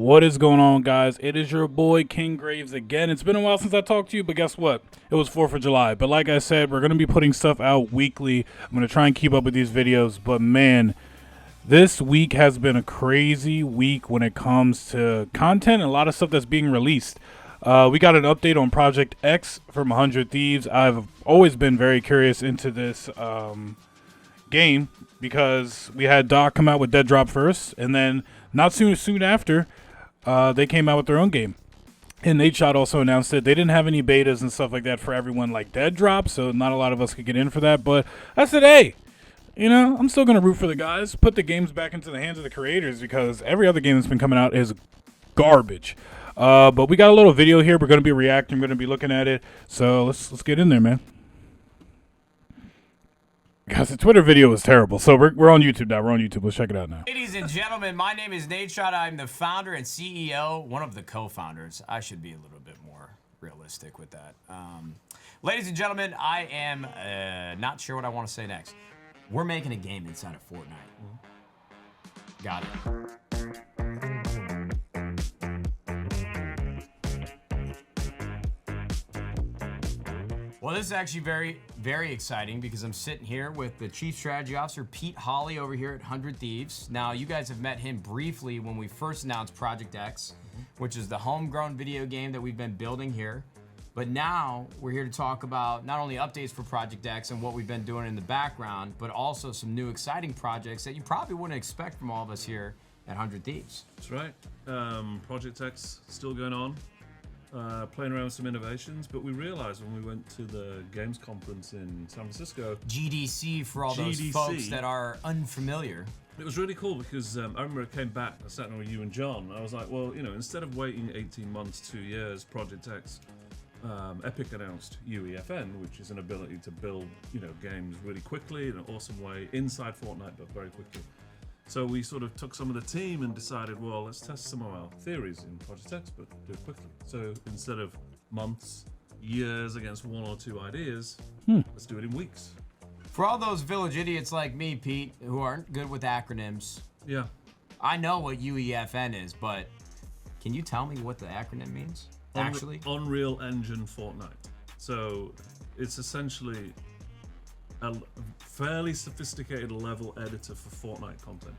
What is going on, guys? It is your boy King Graves again. It's been a while since I talked to you, but guess what? It was 4th of July. But like I said, we're going to be putting stuff out weekly. I'm going to try and keep up with these videos, but man, this week has been a crazy week when it comes to content and a lot of stuff that's being released. We got an update on Project X from 100 Thieves. I've always been very curious into this game because we had Doc come out with Deaddrop first, and then not soon after, they came out with their own game. And Nadeshot also announced that they didn't have any betas and stuff like that for everyone like Deaddrop, so not a lot of us could get in for that. But I said, hey, you know, I'm still going to root for the guys, put the games back into the hands of the creators because every other game that's been coming out is garbage. But we got a little video here. We're going to be reacting. We're going to be looking at it. So let's get in there, man. Guys, the Twitter video was terrible. So we're on YouTube now. We're on YouTube. Let's check it out now. Ladies and gentlemen, my name is Nadeshot. I'm the founder and CEO, one of the co-founders. I should be a little bit more realistic with that. Ladies and gentlemen, I am not sure what I want to say next. We're making a game inside of Fortnite. Got it. Well, this is actually very, very exciting because I'm sitting here with the Chief Strategy Officer, Pete Hawley, over here at 100 Thieves. Now, you guys have met him briefly when we first announced Project X, which is the homegrown video game that we've been building here. But now, we're here to talk about not only updates for Project X and what we've been doing in the background, but also some new exciting projects that you probably wouldn't expect from all of us here at 100 Thieves. That's right. Project X still going on. Playing around with some innovations, but we realized when we went to the games conference in San Francisco, GDC for all those folks that are unfamiliar. It was really cool because I remember I came back, I sat down with you and John, and I was like, well, you know, instead of waiting 18 months, 2 years, Project X, Epic announced UEFN, which is an ability to build, you know, games really quickly in an awesome way inside Fortnite, but very quickly. So we sort of took some of the team and decided, well, let's test some of our theories in Project X, but do it quickly. So instead of months, years against one or two ideas, let's do it in weeks. For all those village idiots like me, Pete, who aren't good with acronyms, yeah, I know what UEFN is, but can you tell me what the acronym means, actually? Unreal Engine Fortnite. So it's essentially a fairly sophisticated level editor for Fortnite content.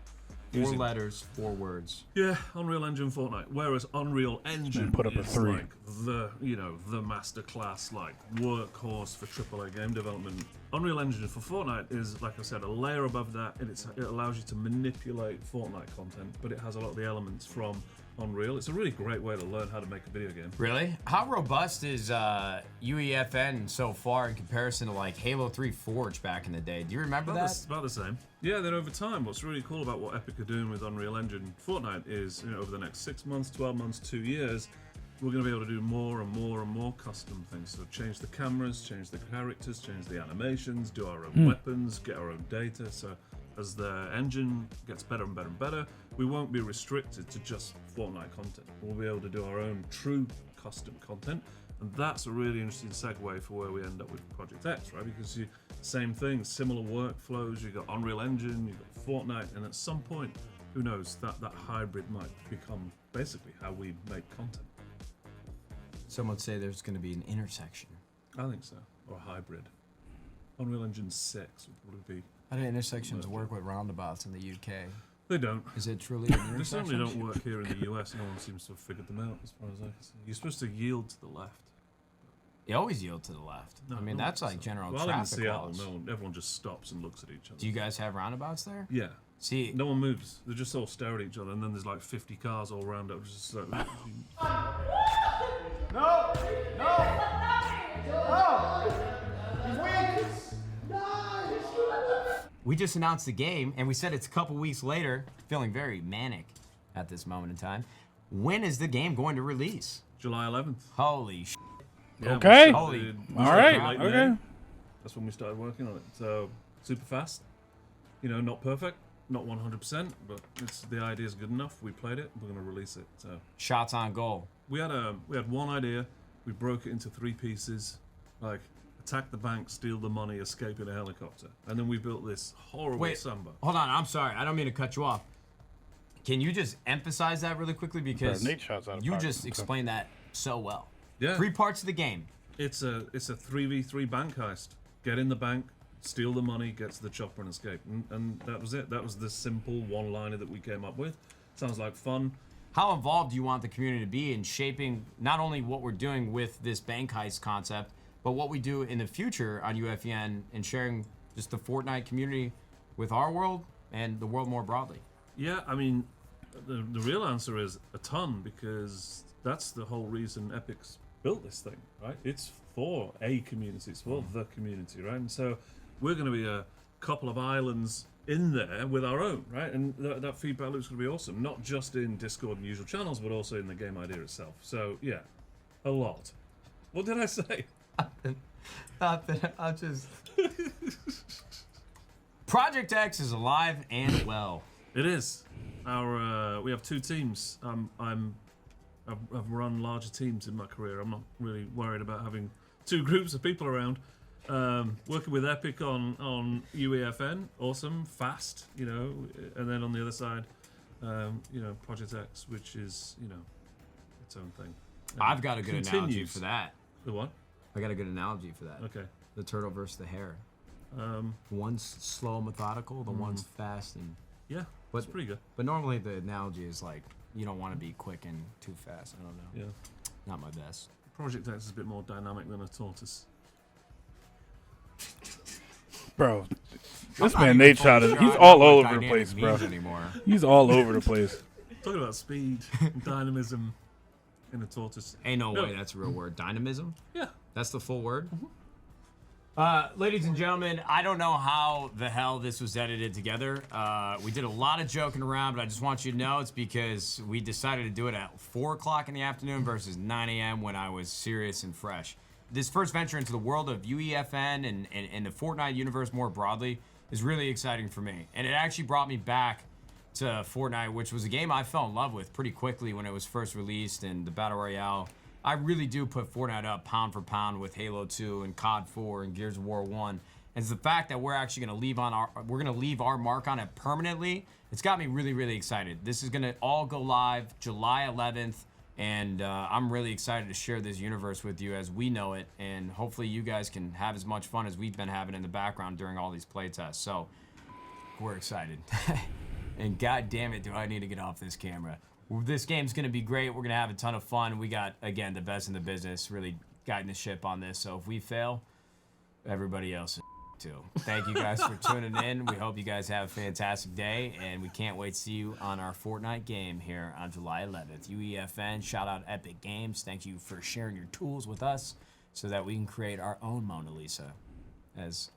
4 letters, 4 words. Yeah, Unreal Engine Fortnite. Whereas Unreal Engine put up a 3. like the, you know, the masterclass, like workhorse for AAA game development. Unreal Engine for Fortnite is, like I said, a layer above that, and it allows you to manipulate Fortnite content, but it has a lot of the elements from Unreal. It's a really great way to learn how to make a video game. Really? How robust is UEFN so far in comparison to like Halo 3 Forge back in the day? Do you remember that? About the same. Yeah, then over time, what's really cool about what Epic are doing with Unreal Engine Fortnite is, you know, over the next 6 months, 12 months, 2 years, we're going to be able to do more and more and more custom things. So change the cameras, change the characters, change the animations, do our own weapons, get our own data. So as the engine gets better and better and better, we won't be restricted to just Fortnite content. We'll be able to do our own true custom content, and that's a really interesting segue for where we end up with Project X, right? Because same thing, similar workflows, you've got Unreal Engine, you've got Fortnite, and at some point, who knows, that hybrid might become basically how we make content. Some would say there's going to be an intersection. I think so, or a hybrid. Unreal Engine 6 would probably be. How do intersections work with roundabouts in the UK? They don't. Is it truly an intersection? They certainly don't work here in the US. No one seems to have figured them out, as far as I can see. You're supposed to yield to the left. You always yield to the left. No, I mean, that's like general well, traffic in Seattle, laws. everyone just stops and looks at each other. Do you guys have roundabouts there? Yeah. See, no one moves. They just all stare at each other, and then there's like 50 cars all around up. Just like, No! He's weak! we just announced the game, and we said it's a couple weeks later. Feeling very manic at this moment in time. When is the game going to release? July 11th. Holy sh**. Yeah, okay. Holy. All right. Okay. That's when we started working on it. So super fast. You know, not perfect, not 100%, but the idea is good enough. We played it. We're going to release it. So Shots on goal. we had one idea. We broke it into 3 pieces, like attack the bank, steal the money, escape in a helicopter, and then we built this horrible Wait, samba. hold on. I'm sorry. I don't mean to cut you off. Can you just emphasize that really quickly because Nate shots out of you pocket, just so. explained that so well. Yeah. 3 parts of the game. It's a 3v3 bank heist. Get in the bank, steal the money, get to the chopper and escape. And that was it. That was the simple one-liner that we came up with. Sounds like fun. How involved do you want the community to be in shaping not only what we're doing with this bank heist concept, but what we do in the future on UFN and sharing just the Fortnite community with our world and the world more broadly? Yeah, I mean, the real answer is a ton, because that's the whole reason Epic's built this thing, right? It's for a community, it's for the community, right? And so we're going to be a couple of islands in there with our own, right? And that feedback loop's going to be awesome, not just in Discord and usual channels, but also in the game idea itself. So yeah, a lot. What did I say? I'll just... Project X is alive and well. It is. We have 2 teams. I've run larger teams in my career. I'm not really worried about having 2 groups of people around. Working with Epic on UEFN, awesome, fast, you know, and then on the other side, you know, Project X, which is, you know, its own thing. I've got a good analogy for that. The what? I got a good analogy for that. Okay. The turtle versus the hare. One's slow and methodical, the one's fast and... Yeah, But- that's pretty good. But normally the analogy is like, you don't want to be quick and too fast. I don't know. Yeah. Not my best. Project X is a bit more dynamic than a tortoise. Bro, I'm this not man even Nate fully shot it. sure He's I know all what over the dynamic place, bro. means anymore. He's all over the place. Talking about speed and dynamism in a tortoise. Ain't no No. way that's a real word. Dynamism? Yeah. That's the full word? Ladies and gentlemen, I don't know how the hell this was edited together. We did a lot of joking around, but I just want you to know it's because we decided to do it at 4 o'clock in the afternoon versus 9 a.m. when I was serious and fresh. This first venture into the world of UEFN and the Fortnite universe more broadly is really exciting for me. And it actually brought me back to Fortnite, which was a game I fell in love with pretty quickly when it was first released, and the Battle Royale. I really do put Fortnite up pound for pound with Halo 2 and COD 4 and Gears of War 1. And it's the fact that we're actually going to leave our mark on it permanently. It's got me really, really excited. This is going to all go live July 11th, and I'm really excited to share this universe with you as we know it, and hopefully you guys can have as much fun as we've been having in the background during all these playtests. So we're excited. And god damn it, do I need to get off this camera. This game's going to be great. We're going to have a ton of fun. We got, again, the best in the business really guiding the ship on this. So if we fail, everybody else is too. Thank you guys for tuning in. We hope you guys have a fantastic day, and we can't wait to see you on our Fortnite game here on July 11th. UEFN, shout out Epic Games. Thank you for sharing your tools with us so that we can create our own Mona Lisa. Is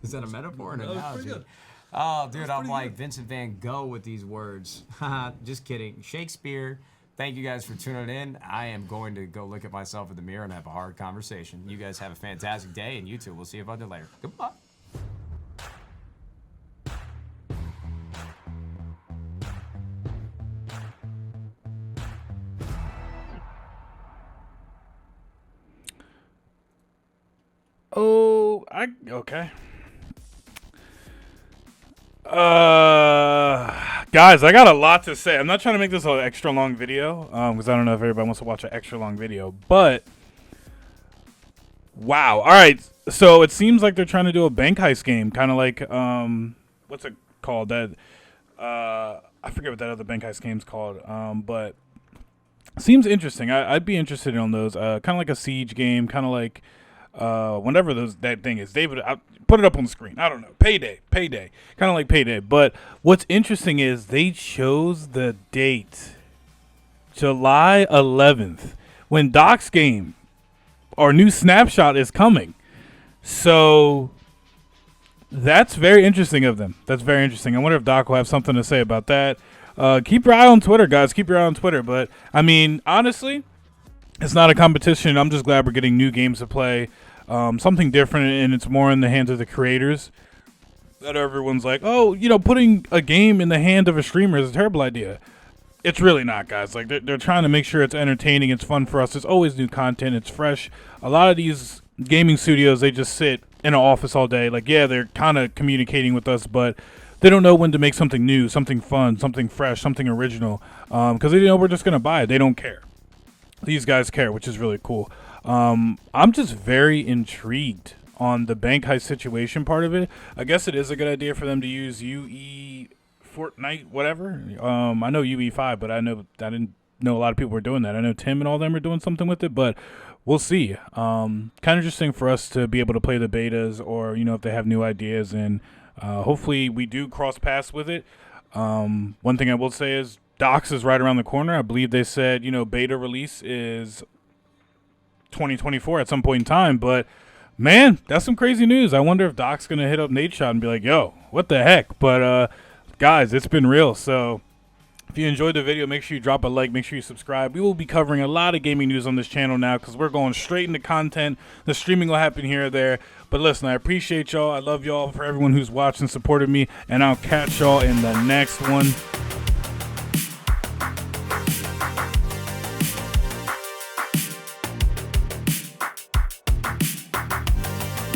that a metaphor or an That was pretty analogy? good. Oh, dude, I'm pretty like good. Vincent Van Gogh with these words. Just kidding. Shakespeare, thank you guys for tuning in. I am going to go look at myself in the mirror and have a hard conversation. You guys have a fantastic day, and you too. We'll see you about it later. Goodbye. Oh, okay. Guys, I got a lot to say. I'm not trying to make this an extra long video, because I don't know if everybody wants to watch an extra long video, but wow. All right, so it seems like they're trying to do a bank heist game, kind of like what's it called? That I forget what that other bank heist game's called, but seems interesting. I'd be interested in those. Kind of like a siege game, kind of like whenever that thing is. David, put it up on the screen. I don't know. Payday. Kind of like Payday. But what's interesting is they chose the date, July 11th, when Doc's game, our new snapshot, is coming. So that's very interesting of them. That's very interesting. I wonder if Doc will have something to say about that. Keep your eye on Twitter, guys. Keep your eye on Twitter. But, I mean, honestly, it's not a competition. I'm just glad we're getting new games to play. Something different, and it's more in the hands of the creators. That everyone's like, oh, you know, putting a game in the hand of a streamer is a terrible idea. It's really not, guys. Like, they're trying to make sure it's entertaining, it's fun for us. There's always new content. It's fresh. A lot of these gaming studios, they just sit in an office all day. Like, yeah, they're kind of communicating with us, but they don't know when to make something new, something fun, something fresh, something original, because they know we're just gonna buy it. They don't care. These guys care, which is really cool. I'm just very intrigued on the bank heist situation part of it. I guess it is a good idea for them to use UE Fortnite, whatever. I know UE5, but I didn't know a lot of people were doing that. I know Tim and all them are doing something with it, but we'll see. Kind of interesting for us to be able to play the betas, or if they have new ideas, and hopefully we do cross paths with it. One thing I will say is Docs is right around the corner. I believe they said beta release is 2024 at some point in time, but man, that's some crazy news. I wonder if Doc's gonna hit up Nadeshot and be like, yo, what the heck? But guys, it's been real. So if you enjoyed the video, make sure you drop a like, make sure you subscribe. We will be covering a lot of gaming news on this channel now, because we're going straight into content. The streaming will happen here or there. But listen, I appreciate y'all. I love y'all, for everyone who's watched and supported me, and I'll catch y'all in the next one.